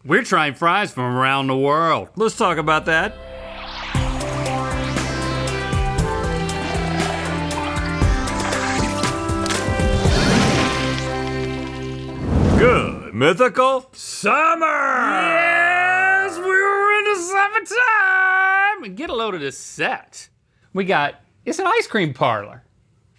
We're trying fries from around the world. Let's talk about that. Good mythical summer! Yes, we were in the summertime! And get a load of this set. It's an ice cream parlor.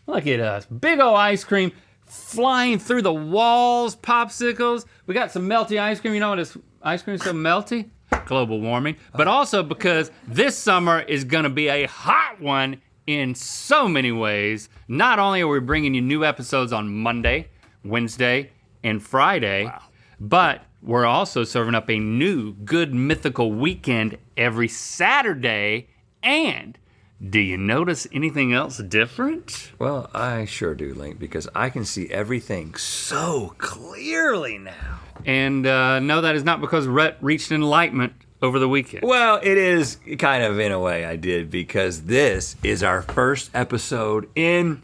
Look at us, big old ice cream flying through the walls, popsicles. We got some melty ice cream. You know what this ice cream's so melty? Global warming. But also because this summer is gonna be a hot one in so many ways. Not only are we bringing you new episodes on Monday, Wednesday, and Friday, but we're also serving up a new Good Mythical Weekend every Saturday. And do you notice anything else different? Well, I sure do, Link, because I can see everything so clearly now. And no, that is not because Rhett reached enlightenment over the weekend. Well, it is kind of in a way I did, because this is our first episode in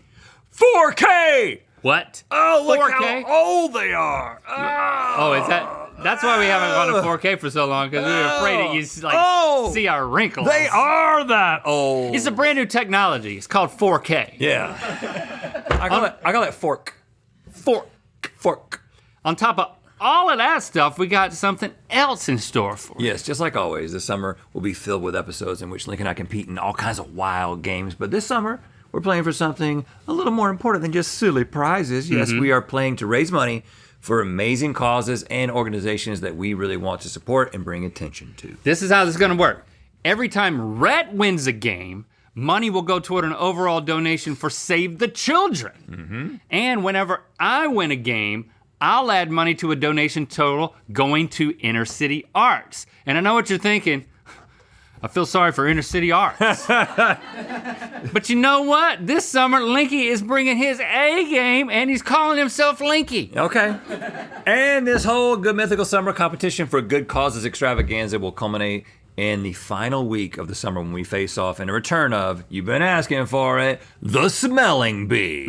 4K! What? Oh, look 4K? how old they are! Oh, is that's why we haven't gone to 4K for so long, because we were afraid that you'd see our wrinkles. They are that old! It's a brand new technology. It's called 4K. Yeah. I call it fork. Fork. On top of all of that stuff, we got something else in store for you. Yes, just like always, this summer will be filled with episodes in which Link and I compete in all kinds of wild games. But this summer, we're playing for something a little more important than just silly prizes. Yes, we are playing to raise money for amazing causes and organizations that we really want to support and bring attention to. This is how this is gonna work. Every time Rhett wins a game, money will go toward an overall donation for Save the Children. And whenever I win a game, I'll add money to a donation total going to Inner City Arts. And I know what you're thinking, I feel sorry for Inner City Arts. But you know what? This summer, Linky is bringing his A game and he's calling himself Linky. Okay. And this whole Good Mythical Summer competition for good causes extravaganza will culminate in the final week of the summer when we face off in a return of, you've been asking for it, the Smelling Bee.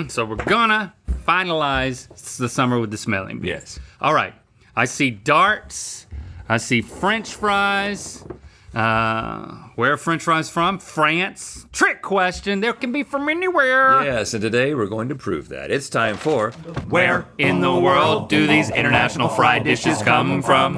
So we're gonna finalize the summer with the Smelling Bee. Yes. All right, I see darts, I see French fries. Where are French fries from? France. Trick question, they can be from anywhere. Yes, and today we're going to prove that. It's time for Where in the world do these international fried dishes come from?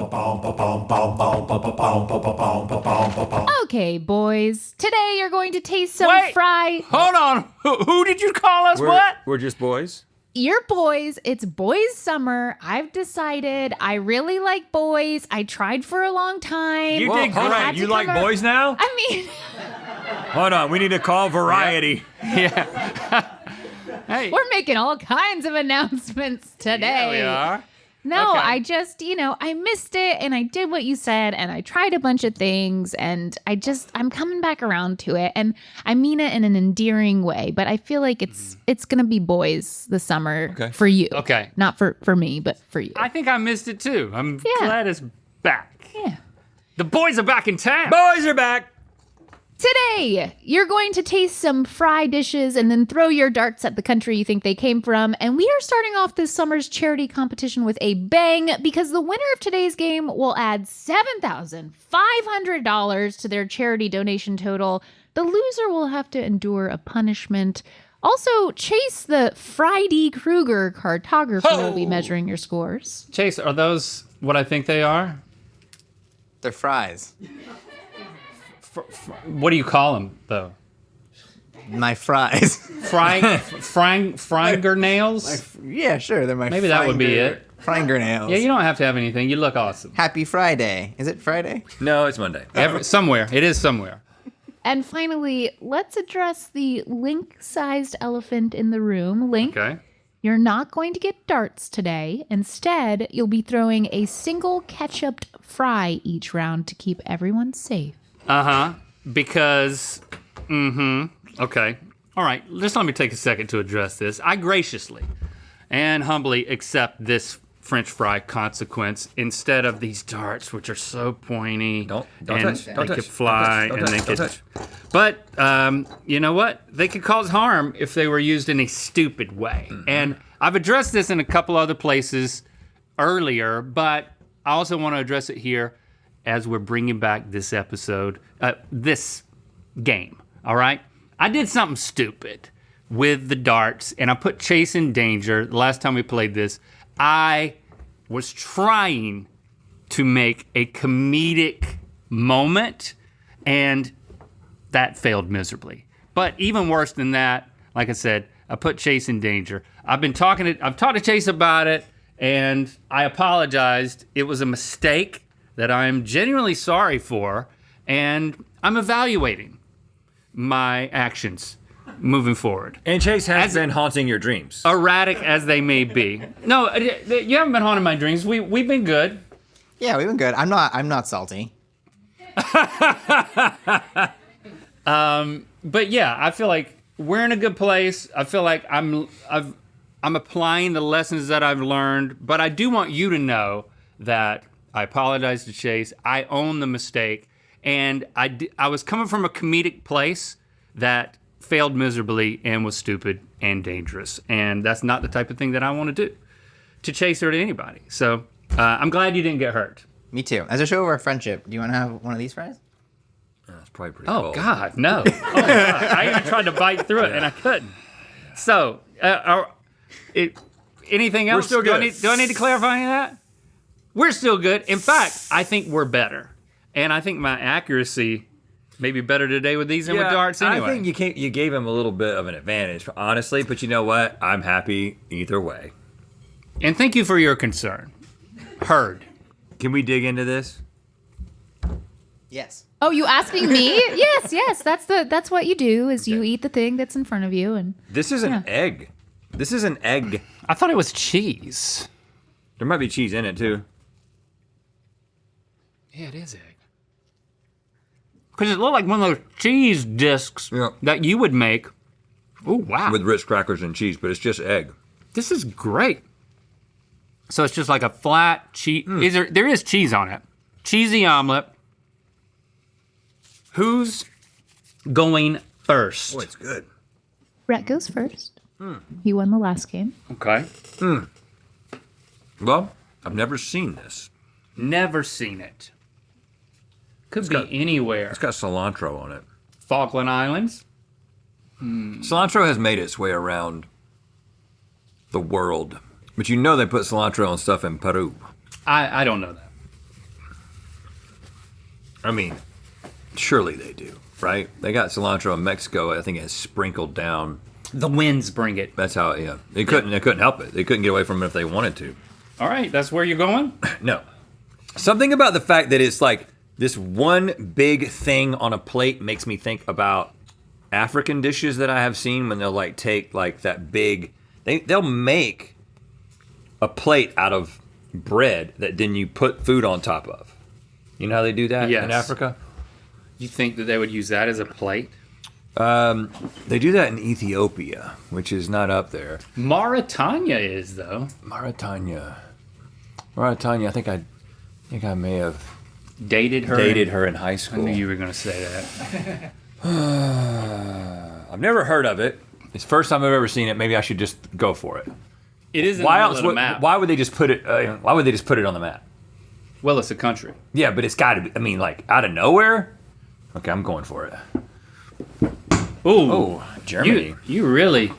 Okay, boys. Today you're going to taste some Wait, fry. Hold on, who did you call us, what? We're just boys? You're boys. It's boys summer. I've decided I really like boys. I tried for a long time. You did Hold great. on, you like boys now? I mean, Hold on, we need to call Variety. Yeah. Hey, we're making all kinds of announcements today. yeah, we are. No, Okay. I just, I missed it and I did what you said and I tried a bunch of things and I'm coming back around to it and I mean it in an endearing way, but I feel like it's gonna be boys this summer for you. Okay. Not for me, but for you. I think I missed it too. I'm glad it's back. Yeah. The boys are back in town. Boys are back. Today, you're going to taste some fry dishes and then throw your darts at the country you think they came from. And we are starting off this summer's charity competition with a bang because the winner of today's game will add $7,500 to their charity donation total. The loser will have to endure a punishment. Also, Chase, the Friday Krueger cartographer, will be measuring your scores. Chase, are those what I think they are? They're fries. What do you call them, though? My fries. Franger nails? Yeah, sure. They're my Maybe that would be it. Franger nails. Yeah, you don't have to have anything. You look awesome. Happy Friday. Is it Friday? No, it's Monday. Somewhere. It is somewhere. And finally, let's address the Link-sized elephant in the room. Link, Okay. you're not going to get darts today. Instead, you'll be throwing a single ketchuped fry each round to keep everyone safe. Because, okay. All right, just let me take a second to address this. I graciously and humbly accept this French fry consequence instead of these darts, which are so pointy. Don't and touch. They Don't touch. could fly Don't and touch. they Don't could. touch. But you know what? They could cause harm if they were used in a stupid way. And I've addressed this in a couple other places earlier, but I also want to address it here as we're bringing back this episode, this game, all right? I did something stupid with the darts, and I put Chase in danger. The last time we played this, I was trying to make a comedic moment, and that failed miserably. But even worse than that, like I said, I put Chase in danger. I've talked to Chase about it, and I apologized. It was a mistake that I'm genuinely sorry for, and I'm evaluating my actions moving forward. And Chase has been haunting your dreams. Erratic as they may be. No, you haven't been haunting my dreams. We've been good. Yeah, we've been good. I'm not salty. But yeah, I feel like we're in a good place. I feel like I'm applying the lessons that I've learned, but I do want you to know that I apologize to Chase. I own the mistake, and I was coming from a comedic place that failed miserably and was stupid and dangerous, and that's not the type of thing that I want to do to Chase or to anybody. So I'm glad you didn't get hurt. Me too. As a show of our friendship, do you want to have one of these fries? That's probably pretty Oh cold. God, no! Oh my God. I even tried to bite through it and I couldn't. So, anything else? still good. Do I need to clarify any of that? We're still good. In fact, I think we're better, and I think my accuracy may be better today with these than with darts. Anyway, I think you gave him a little bit of an advantage, honestly. But you know what? I'm happy either way. and thank you for your concern. Heard. Can we dig into this? Yes. Oh, you asking me? Yes. That's what you do. Is you eat the thing that's in front of you, and This is an egg. This is an egg. I thought it was cheese. There might be cheese in it too. Yeah, it is egg. Because it looked like one of those cheese discs Yeah. that you would make. Oh wow! With Ritz crackers and cheese, but it's just egg. This is great. So it's just like a flat cheese. There is cheese on it. Cheesy omelet. Who's going first? Boy, it's good. Rhett goes first. He won the last game. Okay. Well, I've never seen this. Never seen it. Could be anywhere. It's got cilantro on it. Falkland Islands. Cilantro has made its way around the world. But you know they put cilantro on stuff in Peru. I don't know that. I mean, surely they do, right? They got cilantro in Mexico. I think it has sprinkled down. The winds bring it. That's how, yeah. They couldn't help it. They couldn't get away from it if they wanted to. All right, that's where you're going? No. Something about the fact that it's like this one big thing on a plate makes me think about African dishes that I have seen when they'll like take like that big, they'll make a plate out of bread that then you put food on top of. You know how they do that in Yes. Africa? You think that they would use that as a plate? They do that in Ethiopia, which is not up there. Mauritania is, though. Mauritania, I think I may have Dated her. dated her in high I school. knew you were going to say that. I've never heard of it. It's the first time I've ever seen it. Maybe I should just go for it. It is in Why the else? middle of the map. Why would they just put it? Why would they just put it on the map? Well, it's a country. Yeah, but it's got to be. I mean, like out of nowhere. Okay, I'm going for it. Ooh. Oh, Germany. You really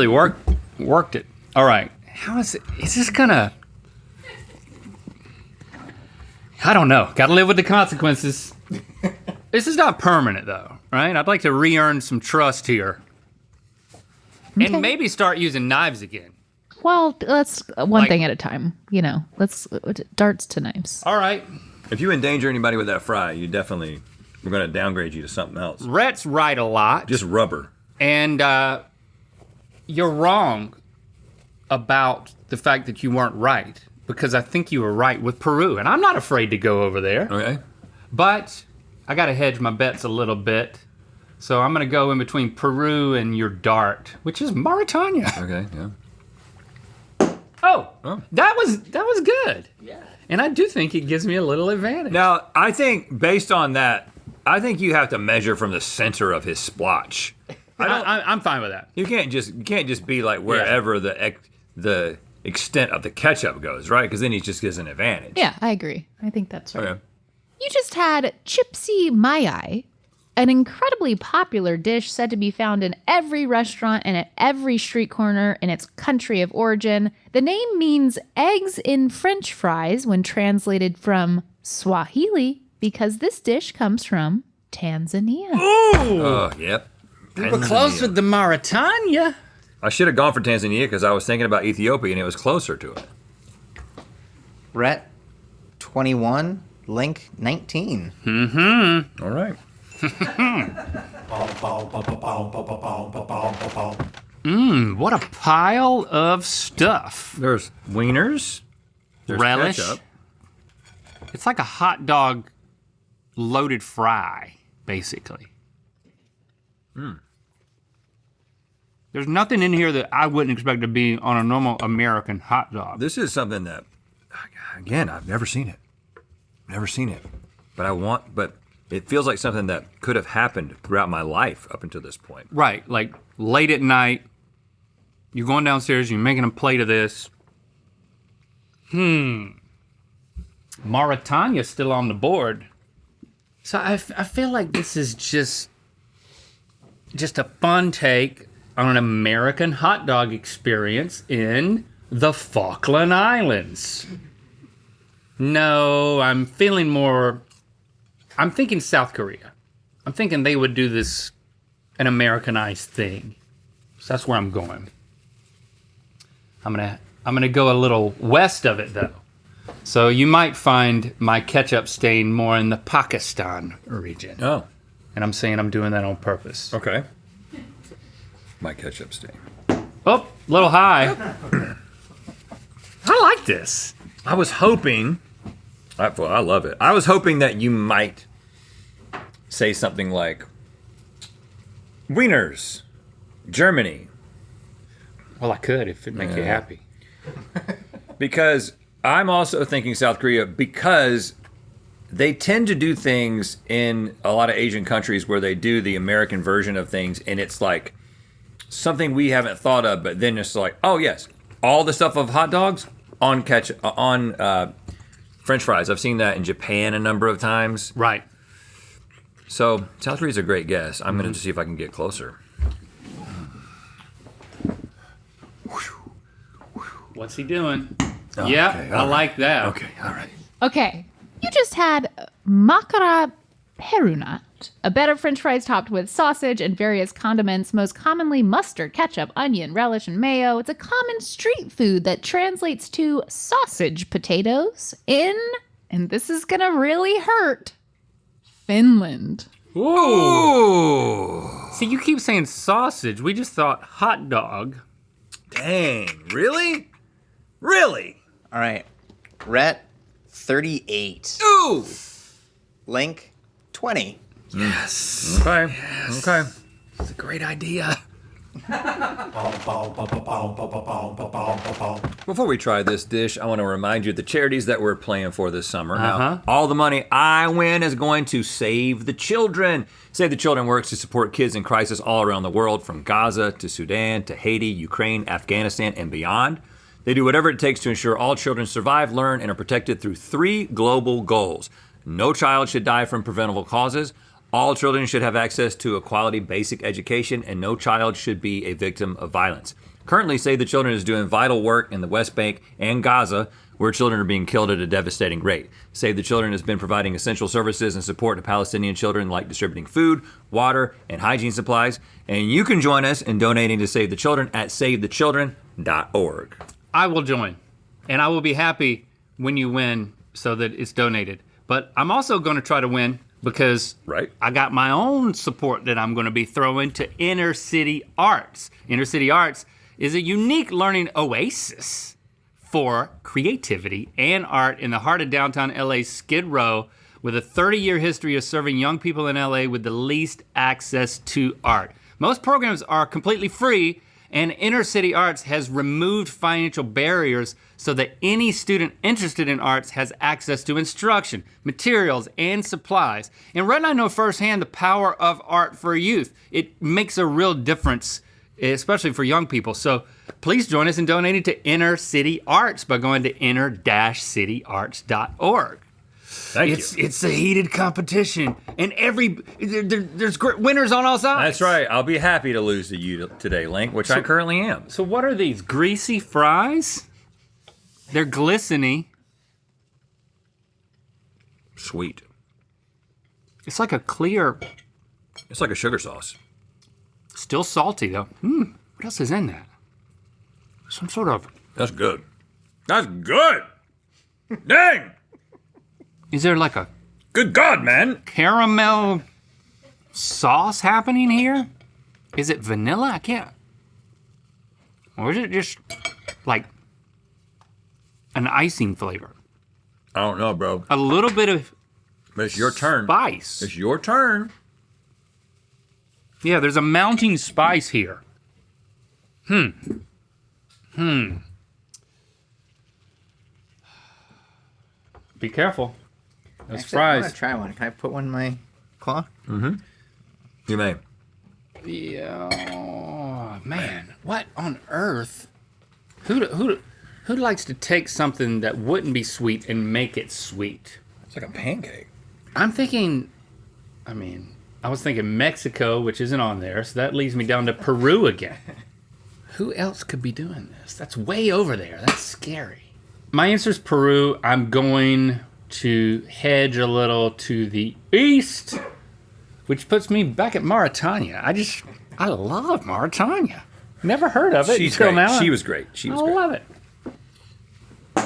worked it. All right. How is it? Is this gonna? I don't know. Got to live with the consequences. This is not permanent, though, right? I'd like to re-earn some trust here, Okay. and maybe start using knives again. Well, let's one Like- thing at a time. You know, let's darts to knives. All right. If you endanger anybody with that fry, we're going to downgrade you to something else. Rhett's right a lot. Just rubber. And you're wrong about the fact that you weren't right, because I think you were right with Peru, and I'm not afraid to go over there. Okay. But I got to hedge my bets a little bit, so I'm going to go in between Peru and your dart, which is Mauritania. Okay. Yeah. Oh, Oh. that was good. Yeah. And I do think it gives me a little advantage. Now, I think based on that, I think you have to measure from the center of his splotch. I'm I'm fine with that. You can't just be like wherever it extent of the ketchup goes, right? Because then he just gets an advantage. Yeah, I agree. I think that's right. Okay. You just had chipsy mayai, an incredibly popular dish said to be found in every restaurant and at every street corner in its country of origin. The name means eggs in French fries when translated from Swahili because this dish comes from Tanzania. Oh, yep. We were close with the Mauritania. I should have gone for Tanzania because I was thinking about Ethiopia and it was closer to it. Rhett, 21. Link, 19. All right. What a pile of stuff. There's wieners. There's Relish. ketchup. It's like a hot dog loaded fry, basically. There's nothing in here that I wouldn't expect to be on a normal American hot dog. This is something that, again, I've never seen it. Never seen it. But it feels like something that could have happened throughout my life up until this point. Right, like late at night, you're going downstairs, you're making a plate of this. Mauritania's still on the board. So I feel like this is just a fun take on an American hot dog experience in the Falkland Islands. No, I'm thinking South Korea. I'm thinking they would do this an Americanized thing. So that's where I'm going. I'm gonna go a little west of it though. So you might find my ketchup stain more in the Pakistan region. Oh, And I'm saying I'm doing that on purpose. okay. My ketchup stain. Oh, a little high. I like this. I was hoping, I love it. I was hoping that you might say something like, wieners, Germany. Well, I could if it makes you happy. Because I'm also thinking South Korea because they tend to do things in a lot of Asian countries where they do the American version of things and it's like something we haven't thought of, but then it's like, oh yes, all the stuff of hot dogs on ketchup, on French fries. I've seen that in Japan a number of times. Right. So South Korea's a great guess. I'm going to see if I can get closer. What's he doing? Oh, Yeah, okay, I all right. like that. Okay, all right. Okay, you just had makara perunat, a bed of French fries topped with sausage and various condiments, most commonly mustard, ketchup, onion, relish, and mayo. It's a common street food that translates to sausage potatoes in, and this is gonna really hurt, Finland. Ooh. See, you keep saying sausage. We just thought hot dog. Dang, really? Really? All right. Rhett, 38. Ooh. Link, 20. Yes. Okay, okay. It's a great idea. Before we try this dish, I want to remind you of the charities that we're playing for this summer. Uh-huh. Now, all the money I win is going to Save the Children. Save the Children works to support kids in crisis all around the world, from Gaza to Sudan to Haiti, Ukraine, Afghanistan, and beyond. They do whatever it takes to ensure all children survive, learn, and are protected through 3 global goals. No child should die from preventable causes. All children should have access to a quality basic education, and no child should be a victim of violence. Currently, Save the Children is doing vital work in the West Bank and Gaza, where children are being killed at a devastating rate. Save the Children has been providing essential services and support to Palestinian children, like distributing food, water, and hygiene supplies. And you can join us in donating to Save the Children at savethechildren.org. I will join. And I will be happy when you win so that it's donated. But I'm also going to try to win because Right. I got my own support that I'm going to be throwing to Inner City Arts. Inner City Arts is a unique learning oasis for creativity and art in the heart of downtown LA's Skid Row, with a 30-year history of serving young people in LA with the least access to art. Most programs are completely free, and Inner City Arts has removed financial barriers so that any student interested in arts has access to instruction, materials, and supplies. And Rhett and I know firsthand the power of art for youth. It makes a real difference especially for young people. So please join us in donating to Inner City Arts by going to inner-cityarts.org. Thank you. It's a heated competition, and there's great winners on all sides. That's right. I'll be happy to lose to you today, Link, which I currently am. So what are these, greasy fries? They're glistening. Sweet. It's like a clear, It's like a sugar sauce. still salty though. What else is in that? Some sort of, That's good. That's good. Dang. is there like a Good God, man. caramel sauce happening here? Is it vanilla? I can't. Or is it just like an icing flavor? I don't know, bro. A little bit of But it's your turn. spice. It's your turn. Yeah, there's a mounting spice here. Be careful. Those Actually, I want fries. to try one. Can I put one in my claw? You may. Yeah, oh, man, what on earth? Who likes to take something that wouldn't be sweet and make it sweet? It's like a pancake. I'm thinking, I was thinking Mexico, which isn't on there, so that leads me down to Peru again. Who else could be doing this? That's way over there. That's scary. My answer is Peru. I'm going to hedge a little to the east, which puts me back at Mauritania. I love Mauritania. Never heard of it She's until great. now. She was great. She was I great. love it.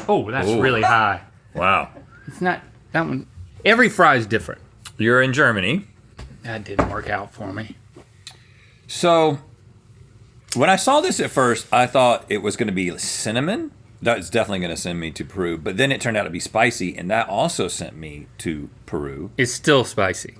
Oh, that's Ooh. really high. Wow. It's not, that one, every fry is different. You're in Germany. That didn't work out for me. So when I saw this at first, I thought it was going to be cinnamon. That's definitely going to send me to Peru. But then it turned out to be spicy, and that also sent me to Peru. It's still spicy.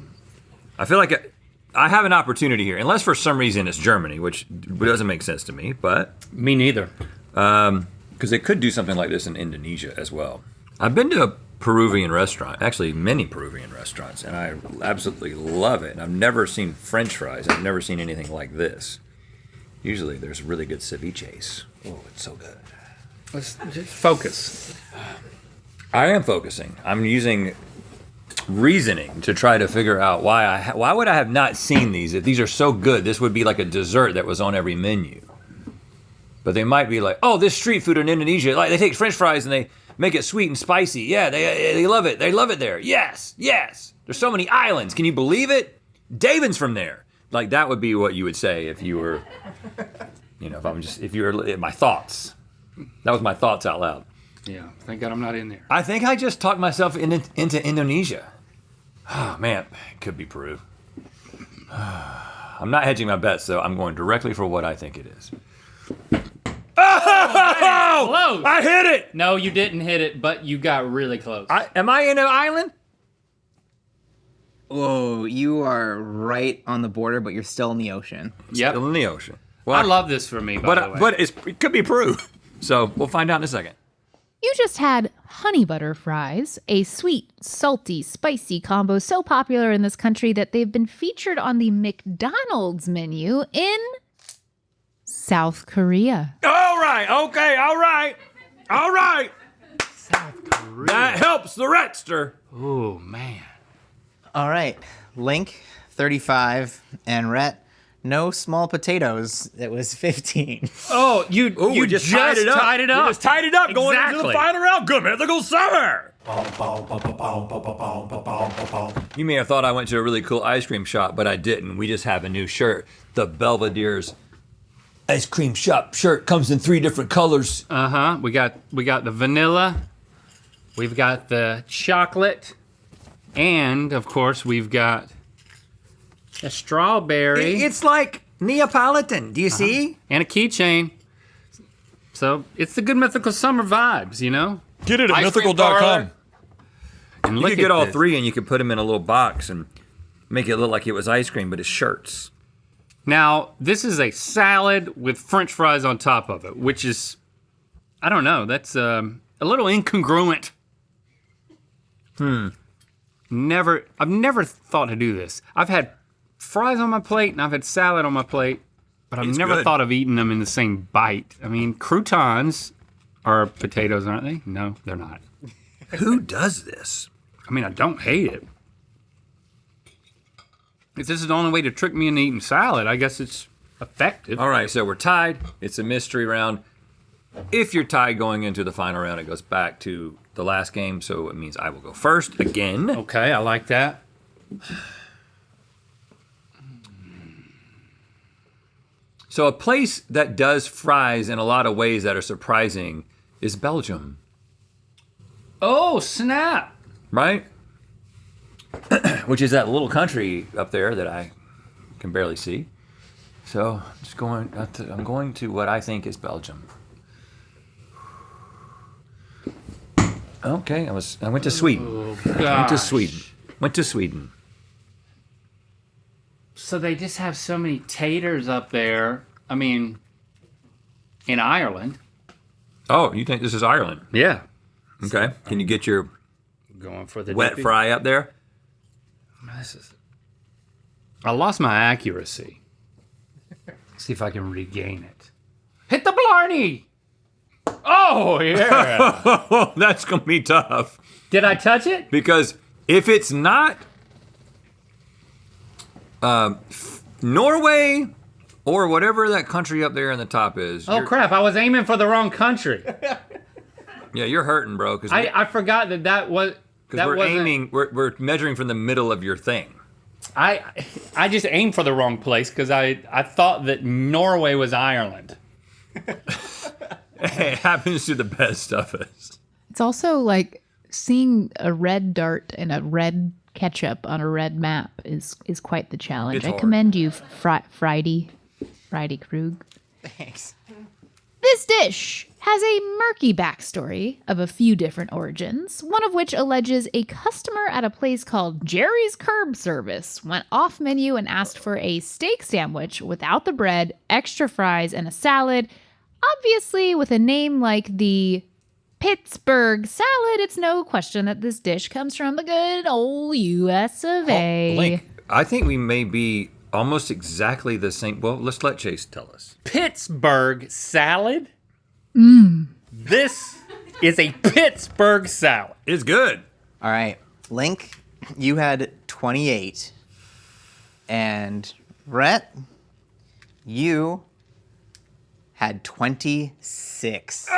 I feel like I have an opportunity here, unless for some reason it's Germany, which doesn't make sense to me. But Me neither. because they could do something like this in Indonesia as well. I've been to a Peruvian restaurant, actually many Peruvian restaurants, and I absolutely love it. And I've never seen French fries. I've never seen anything like this. Usually there's really good ceviches. Oh, it's so good. Let's just focus. I am focusing. I'm using reasoning to try to figure out why would I have not seen these? If these are so good, this would be like a dessert that was on every menu. But they might be like, oh, this street food in Indonesia, like they take French fries and they make it sweet and spicy. Yeah, they love it. They love it there. Yes, yes. There's so many islands. Can you believe it? Davin's from there. Like that would be what you would say if you were, if you were my thoughts. That was my thoughts out loud. Yeah, thank God I'm not in there. I think I just talked myself into Indonesia. Oh, man, it could be Peru. I'm not hedging my bets, though. I'm going directly for what I think it is. Oh! Close. I hit it! No, you didn't hit it, but you got really close. Am I in an island? Whoa, you are right on the border, but you're still in the ocean. Yep. Still in the ocean. Well, I love this for me, by the way. But it could be Peru. So we'll find out in a second. You just had honey butter fries, a sweet, salty, spicy combo so popular in this country that they've been featured on the McDonald's menu in South Korea. All right. Okay. All right. All right. South Korea. That helps the Redster. Oh, man. All right, Link, 35, and Rhett, no small potatoes. It was 15. Oh, you We just tied it up. We just tied it up going into the Exactly. final round. Good mythical summer. You may have thought I went to a really cool ice cream shop, but I didn't. We just have a new shirt. The Belvedere's ice cream shop shirt comes in 3 different colors. Uh-huh. We got the vanilla. We've got the chocolate. And, of course, we've got a strawberry. It's like Neapolitan. Do you see? And a keychain. So it's the good mythical summer vibes, you know? Get it at Ice cream parlor. And You look could get at all this. 3 and you could put them in a little box and make it look like it was ice cream, but it's shirts. Now, this is a salad with French fries on top of it, which is, I don't know, that's a little incongruent. I've never thought to do this. I've had fries on my plate and I've had salad on my plate. but I've It's never good. thought of eating them in the same bite. I mean, croutons are potatoes, aren't they? No, they're not. Who does this? I mean, I don't hate it. If this is the only way to trick me into eating salad, I guess it's effective. All right, so we're tied. It's a mystery round. If you're tied going into the final round, it goes back to the last game, so it means I will go first again. Okay, I like that. So a place that does fries in a lot of ways that are surprising is Belgium, Oh, snap. right? Which is that little country up there that I can barely see. So I'm going to what I think is Belgium. Okay, I went to Sweden. Oh, Went to gosh. Sweden. Went to Sweden. So they just have so many taters up there. I mean, in Ireland. Oh, you think this is Ireland? Yeah. Okay. Can you get your Going for the wet dippy. fry up there? I lost my accuracy. See if I can regain it. Hit the Blarney! Oh, yeah. Oh, that's gonna be tough. Did I touch it? Because if it's not Norway or whatever that country up there in the top is, Oh, crap. I was aiming for the wrong country. yeah, you're hurting, bro. Because I forgot that was... That we're wasn't- aiming, we're measuring from the middle of your thing. I just aimed for the wrong place because I thought that Norway was Ireland. It happens to the best of us. It's also like seeing a red dart and a red ketchup on a red map is quite the challenge. It's I hard. commend you, Friday Krug. Thanks. This dish has a murky backstory of a few different origins, one of which alleges a customer at a place called Jerry's Curb Service went off menu and asked for a steak sandwich without the bread, extra fries, and a salad. Obviously, with a name like the Pittsburgh salad, it's no question that this dish comes from the good old US of A. Link, I think we may be almost exactly the same. Well, let's let Chase tell us. Pittsburgh salad? This is a Pittsburgh salad. It's good. All right, Link, you had 28. And Rhett, you had 26.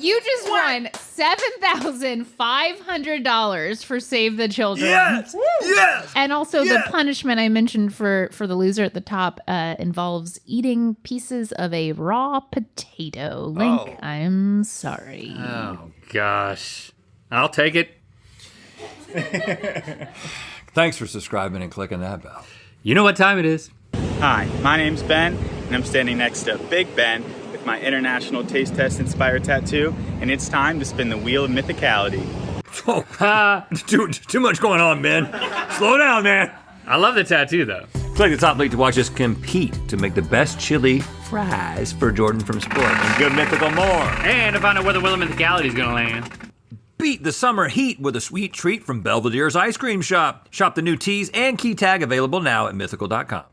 You just won $7,500 for Save the Children. Yes! Yes! And also Yeah. the punishment I mentioned for the loser at the top involves eating pieces of a raw potato. Link, Oh. I'm sorry. Oh, gosh. I'll take it. Thanks for subscribing and clicking that bell. You know what time it is? Hi, my name's Ben, and I'm standing next to Big Ben with my International Taste Test inspired tattoo, and it's time to spin the wheel of mythicality. Oh, too much going on, Ben. Slow down, man. I love the tattoo, though. Click the top link to watch us compete to make the best chili fries for Jordan from Sport and good mythical more. And to find out where the Wheel of Mythicality is going to land. Beat the summer heat with a sweet treat from Belvedere's Ice Cream Shop. Shop the new teas and key tag available now at mythical.com.